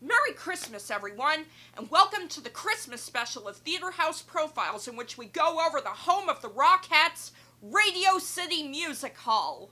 Merry Christmas, everyone, and welcome to the Christmas special of Theater House Profiles, in which we go over the home of the Rockettes, Radio City Music Hall.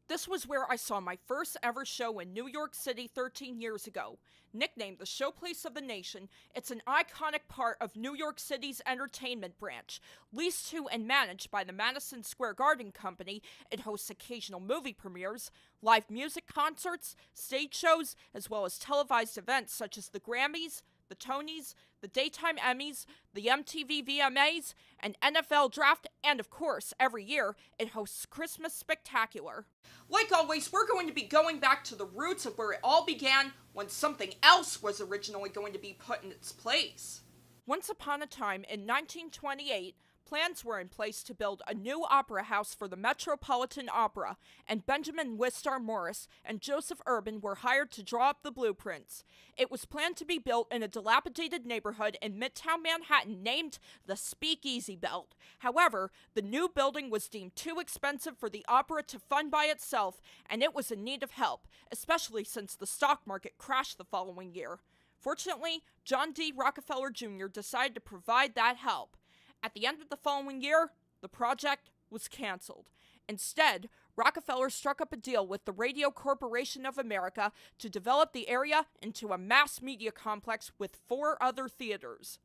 This was where I saw my first ever show in New York City 13 years ago. Nicknamed the Showplace of the Nation, it's an iconic part of New York City's entertainment branch. Leased to and managed by the Madison Square Garden Company, it hosts occasional movie premieres, live music concerts, stage shows, as well as televised events such as the Grammys, the Tonys, the Daytime Emmys, the MTV VMAs, an NFL Draft, and of course, every year, it hosts Christmas Spectacular. Like always, we're going to be going back to the roots of where it all began when something else was originally going to be put in its place. Once upon a time, in 1928, plans were in place to build a new opera house for the Metropolitan Opera, and Benjamin Wistar Morris and Joseph Urban were hired to draw up the blueprints. It was planned to be built in a dilapidated neighborhood in Midtown Manhattan named the Speakeasy Belt. However, the new building was deemed too expensive for the opera to fund by itself, and it was in need of help, especially since the stock market crashed the following year. Fortunately, John D. Rockefeller Jr. decided to provide that help. At the end of the following year, the project was canceled. Instead, Rockefeller struck up a deal with the Radio Corporation of America to develop the area into a mass media complex with 4 other theaters.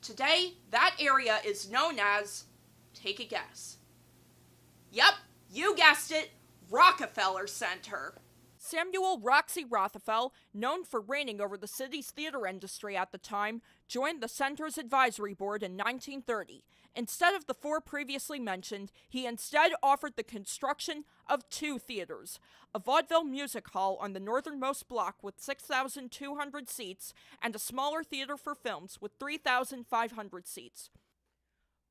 Today, that area is known as, take a guess. Yep, you guessed it, Rockefeller Center. Samuel Roxy Rothafel, known for reigning over the city's theater industry at the time, joined the center's advisory board in 1930. Instead of the 4 previously mentioned, he instead offered the construction of 2 theaters, a vaudeville music hall on the northernmost block with 6,200 seats, and a smaller theater for films with 3,500 seats,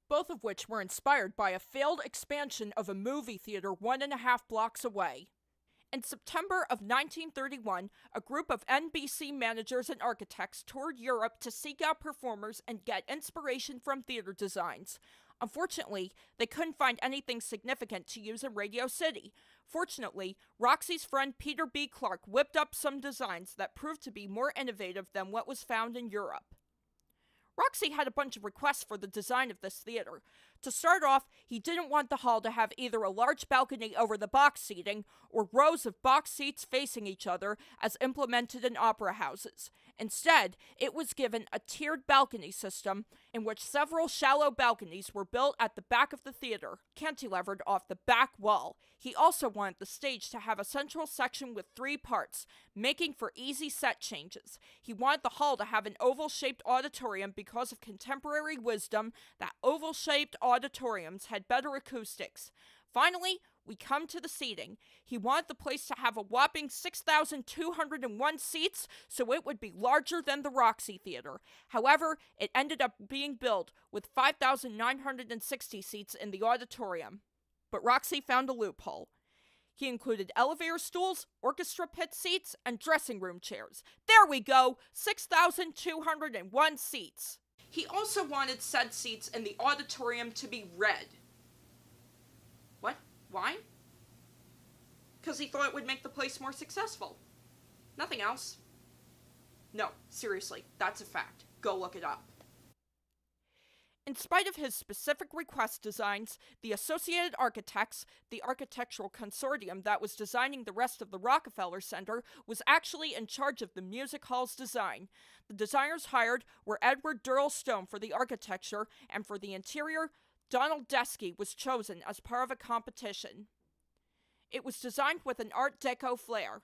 both of which were inspired by a failed expansion of a movie theater 1.5 blocks away. In September of 1931, a group of NBC managers and architects toured Europe to seek out performers and get inspiration from theater designs. Unfortunately, they couldn't find anything significant to use in Radio City. Fortunately, Roxy's friend Peter B. Clark whipped up some designs that proved to be more innovative than what was found in Europe. Roxy had a bunch of requests for the design of this theater. To start off, he didn't want the hall to have either a large balcony over the box seating or rows of box seats facing each other as implemented in opera houses. Instead, it was given a tiered balcony system in which several shallow balconies were built at the back of the theater, cantilevered off the back wall. He also wanted the stage to have a central section with 3 parts, making for easy set changes. He wanted the hall to have an oval-shaped auditorium because of contemporary wisdom that oval-shaped auditoriums had better acoustics. Finally, we come to the seating. He wanted the place to have a whopping 6,201 seats, so it would be larger than the Roxy Theater. However, it ended up being built with 5,960 seats in the auditorium. But Roxy found a loophole. He included elevator stools, orchestra pit seats, and dressing room chairs. There we go! 6,201 seats. He also wanted said seats in the auditorium to be red. What? Why? Because he thought it would make the place more successful. Nothing else. No, seriously, that's a fact. Go look it up. In spite of his specific request designs, the Associated Architects, the architectural consortium that was designing the rest of the Rockefeller Center, was actually in charge of the music hall's design. The designers hired were Edward Durrell Stone for the architecture, and for the interior, Donald Deskey was chosen as part of a competition. It was designed with an Art Deco flair.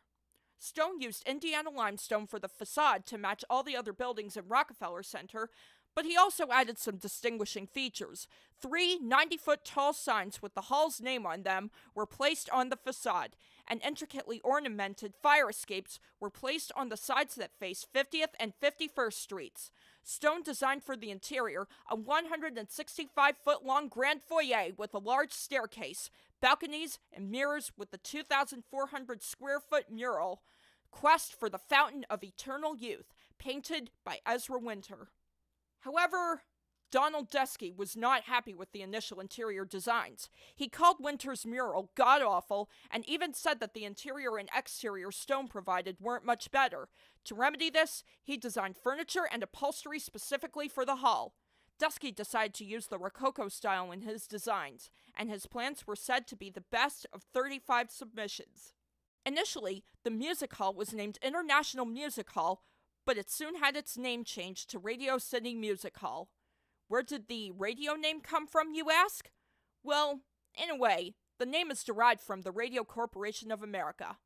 Stone used Indiana limestone for the facade to match all the other buildings in Rockefeller Center, but he also added some distinguishing features. 3 90-foot-tall signs with the hall's name on them were placed on the facade, and intricately ornamented fire escapes were placed on the sides that face 50th and 51st Streets. Stone designed for the interior a 165-foot-long grand foyer with a large staircase, balconies, and mirrors with the 2,400-square-foot mural, Quest for the Fountain of Eternal Youth, painted by Ezra Winter. However, Donald Deskey was not happy with the initial interior designs. He called Winter's mural god-awful and even said that the interior and exterior stone provided weren't much better. To remedy this, he designed furniture and upholstery specifically for the hall. Deskey decided to use the Rococo style in his designs, and his plans were said to be the best of 35 submissions. Initially, the music hall was named International Music Hall, but it soon had its name changed to Radio City Music Hall. Where did the radio name come from, you ask? Well, in a way, the name is derived from the Radio Corporation of America.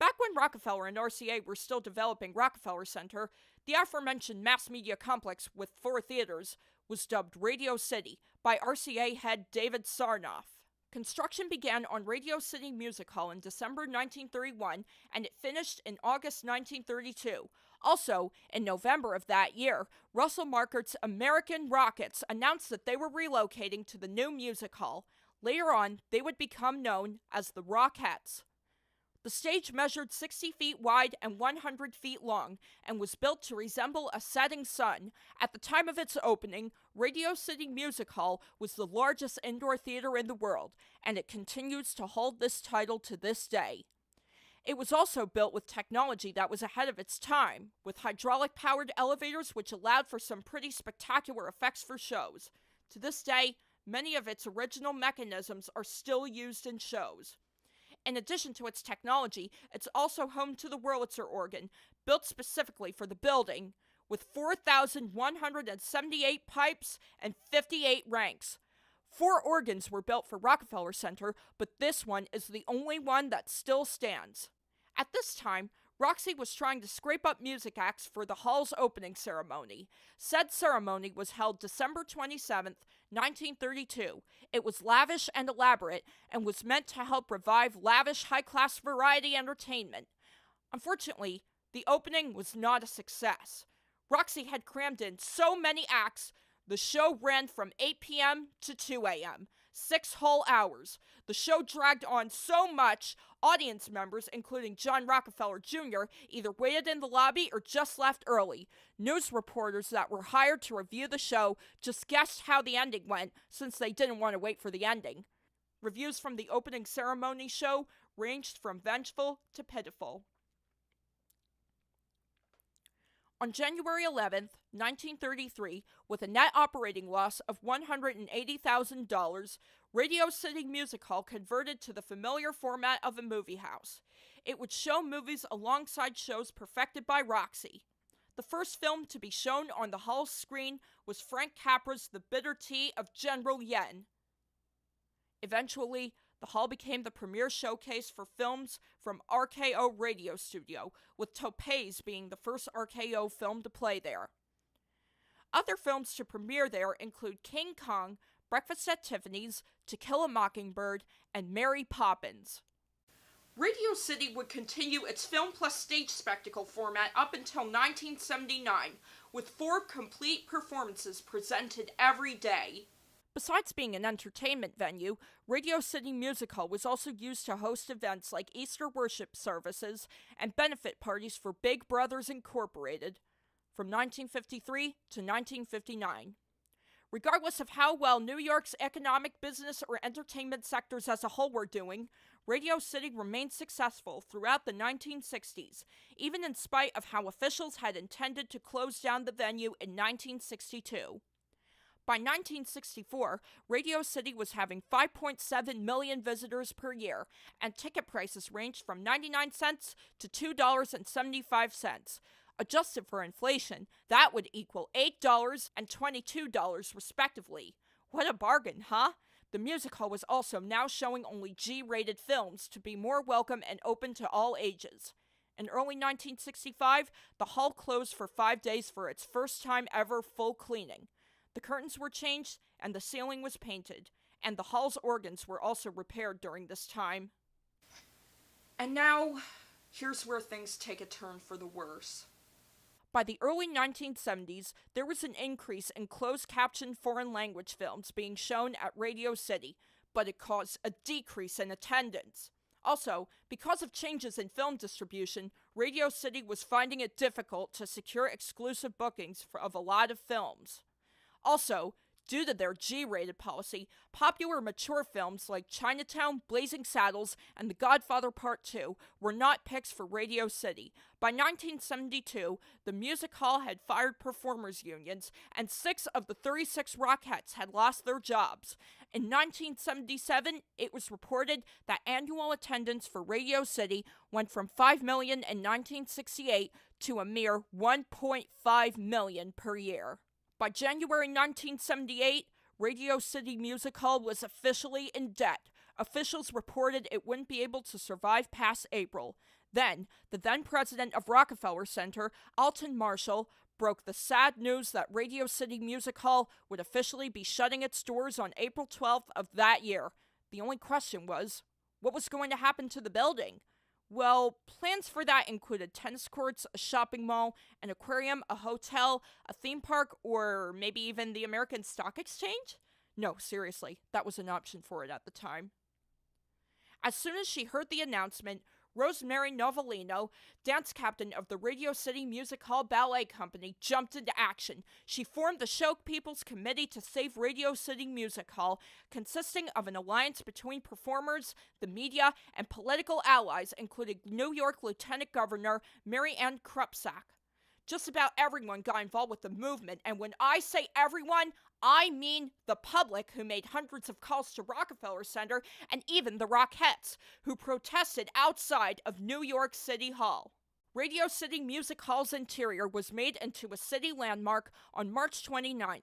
Back when Rockefeller and RCA were still developing Rockefeller Center, the aforementioned mass media complex with 4 theaters was dubbed Radio City by RCA head David Sarnoff. Construction began on Radio City Music Hall in December 1931, and it finished in August 1932. Also, in November of that year, Russell Markert's American Rockets announced that they were relocating to the new music hall. Later on, they would become known as the Rockettes. The stage measured 60 feet wide and 100 feet long and was built to resemble a setting sun. At the time of its opening, Radio City Music Hall was the largest indoor theater in the world, and it continues to hold this title to this day. It was also built with technology that was ahead of its time, with hydraulic-powered elevators which allowed for some pretty spectacular effects for shows. To this day, many of its original mechanisms are still used in shows. In addition to its technology, it's also home to the Wurlitzer organ, built specifically for the building, with 4,178 pipes and 58 ranks. 4 organs were built for Rockefeller Center, but this one is the only one that still stands. At this time, Roxy was trying to scrape up music acts for the hall's opening ceremony. Said ceremony was held December 27th, 1932. It was lavish and elaborate and was meant to help revive lavish high-class variety entertainment. Unfortunately, the opening was not a success. Roxy had crammed in so many acts, the show ran from 8 p.m. to 2 a.m., 6 whole hours. The show dragged on so much, audience members, including John Rockefeller Jr., either waited in the lobby or just left early. News reporters that were hired to review the show just guessed how the ending went, since they didn't want to wait for the ending. Reviews from the opening ceremony show ranged from vengeful to pitiful. On January 11, 1933, with a net operating loss of $180,000, Radio City Music Hall converted to the familiar format of a movie house. It would show movies alongside shows perfected by Roxy. The first film to be shown on the hall's screen was Frank Capra's The Bitter Tea of General Yen. Eventually, the hall became the premier showcase for films from RKO Radio Studio, with Topaz being the first RKO film to play there. Other films to premiere there include King Kong, Breakfast at Tiffany's, To Kill a Mockingbird, and Mary Poppins. Radio City would continue its film plus stage spectacle format up until 1979, with 4 complete performances presented every day. Besides being an entertainment venue, Radio City Music Hall was also used to host events like Easter worship services and benefit parties for Big Brothers Incorporated from 1953 to 1959. Regardless of how well New York's economic, business, or entertainment sectors as a whole were doing, Radio City remained successful throughout the 1960s, even in spite of how officials had intended to close down the venue in 1962. By 1964, Radio City was having 5.7 million visitors per year, and ticket prices ranged from 99 cents to $2.75. Adjusted for inflation, that would equal $8 and $22 respectively. What a bargain, huh? The music hall was also now showing only G-rated films to be more welcome and open to all ages. In early 1965, the hall closed for 5 days for its first time ever full cleaning. The curtains were changed, and the ceiling was painted, and the hall's organs were also repaired during this time. And now, here's where things take a turn for the worse. By the early 1970s, there was an increase in closed-captioned foreign language films being shown at Radio City, but it caused a decrease in attendance. Also, because of changes in film distribution, Radio City was finding it difficult to secure exclusive bookings of a lot of films. Also, due to their G-rated policy, popular mature films like Chinatown, Blazing Saddles, and The Godfather Part 2 were not picks for Radio City. By 1972, the music hall had fired performers unions, and 6 of the 36 Rockettes had lost their jobs. In 1977, it was reported that annual attendance for Radio City went from 5 million in 1968 to a mere 1.5 million per year. By January 1978, Radio City Music Hall was officially in debt. Officials reported it wouldn't be able to survive past April. Then, the then president of Rockefeller Center, Alton Marshall, broke the sad news that Radio City Music Hall would officially be shutting its doors on April 12th of that year. The only question was, what was going to happen to the building? Well, plans for that included tennis courts, a shopping mall, an aquarium, a hotel, a theme park, or maybe even the American Stock Exchange? No, seriously, that was an option for it at the time. As soon as she heard the announcement, Rosemary Novellino, dance captain of the Radio City Music Hall Ballet Company, jumped into action. She formed the Show People's Committee to Save Radio City Music Hall, consisting of an alliance between performers, the media, and political allies, including New York Lieutenant Governor Mary Ann Krupsack. Just about everyone got involved with the movement, and when I say everyone, I mean the public, who made hundreds of calls to Rockefeller Center, and even the Rockettes, who protested outside of New York City Hall. Radio City Music Hall's interior was made into a city landmark on March 29th,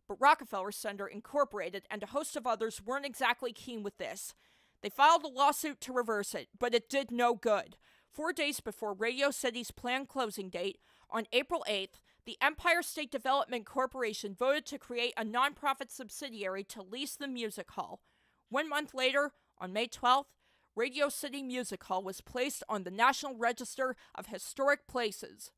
but Rockefeller Center Incorporated and a host of others weren't exactly keen with this. They filed a lawsuit to reverse it, but it did no good. 4 days before Radio City's planned closing date, on April 8th, the Empire State Development Corporation voted to create a nonprofit subsidiary to lease the music hall. 1 month later, on May 12th, Radio City Music Hall was placed on the National Register of Historic Places.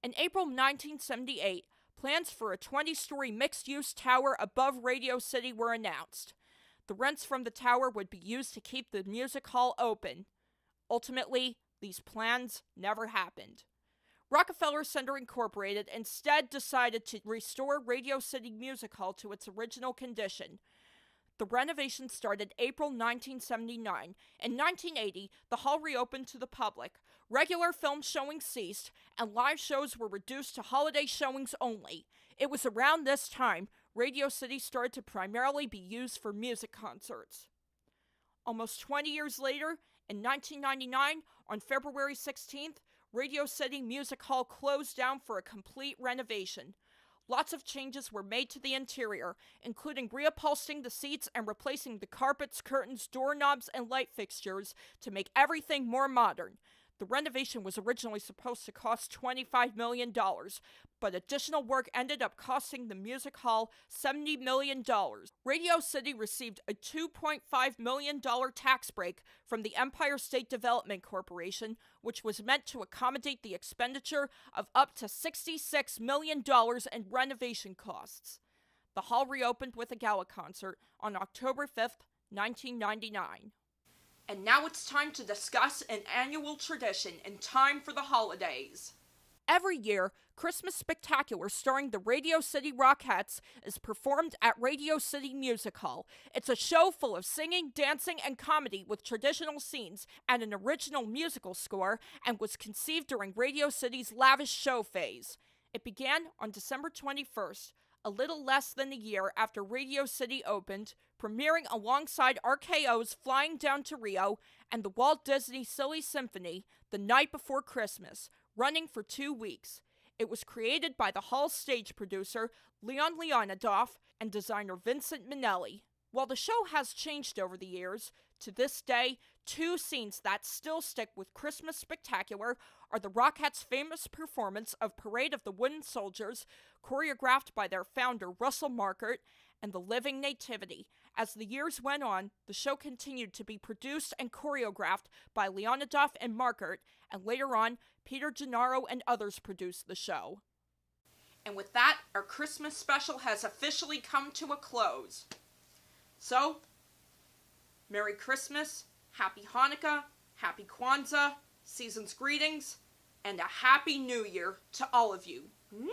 In April 1978, plans for a 20-story mixed-use tower above Radio City were announced. The rents from the tower would be used to keep the music hall open. Ultimately, these plans never happened. Rockefeller Center Incorporated instead decided to restore Radio City Music Hall to its original condition. The renovation started April 1979. In 1980, the hall reopened to the public. Regular film showings ceased, and live shows were reduced to holiday showings only. It was around this time Radio City started to primarily be used for music concerts. Almost 20 years later, in 1999, on February 16th, Radio City Music Hall closed down for a complete renovation. Lots of changes were made to the interior, including reupholstering the seats and replacing the carpets, curtains, doorknobs, and light fixtures to make everything more modern. The renovation was originally supposed to cost $25 million, but additional work ended up costing the music hall $70 million. Radio City received a $2.5 million tax break from the Empire State Development Corporation, which was meant to accommodate the expenditure of up to $66 million in renovation costs. The hall reopened with a gala concert on October 5th, 1999. And now it's time to discuss an annual tradition in time for the holidays. Every year, Christmas Spectacular starring the Radio City Rockettes is performed at Radio City Music Hall. It's a show full of singing, dancing, and comedy with traditional scenes and an original musical score, and was conceived during Radio City's lavish show phase. It began on December 21st, a little less than a year after Radio City opened, premiering alongside RKO's Flying Down to Rio and the Walt Disney Silly Symphony the night before Christmas, running for 2 weeks. It was created by the hall's stage producer, Leon Leonidoff, and designer Vincent Minnelli. While the show has changed over the years, to this day, 2 scenes that still stick with Christmas Spectacular are the Rockettes' famous performance of Parade of the Wooden Soldiers, choreographed by their founder Russell Markert, and The Living Nativity. As the years went on, the show continued to be produced and choreographed by Leonidoff and Markert, and later on, Peter Gennaro and others produced the show. And with that, our Christmas special has officially come to a close. So, Merry Christmas, Happy Hanukkah, Happy Kwanzaa, season's greetings, and a Happy New Year to all of you. Mwah!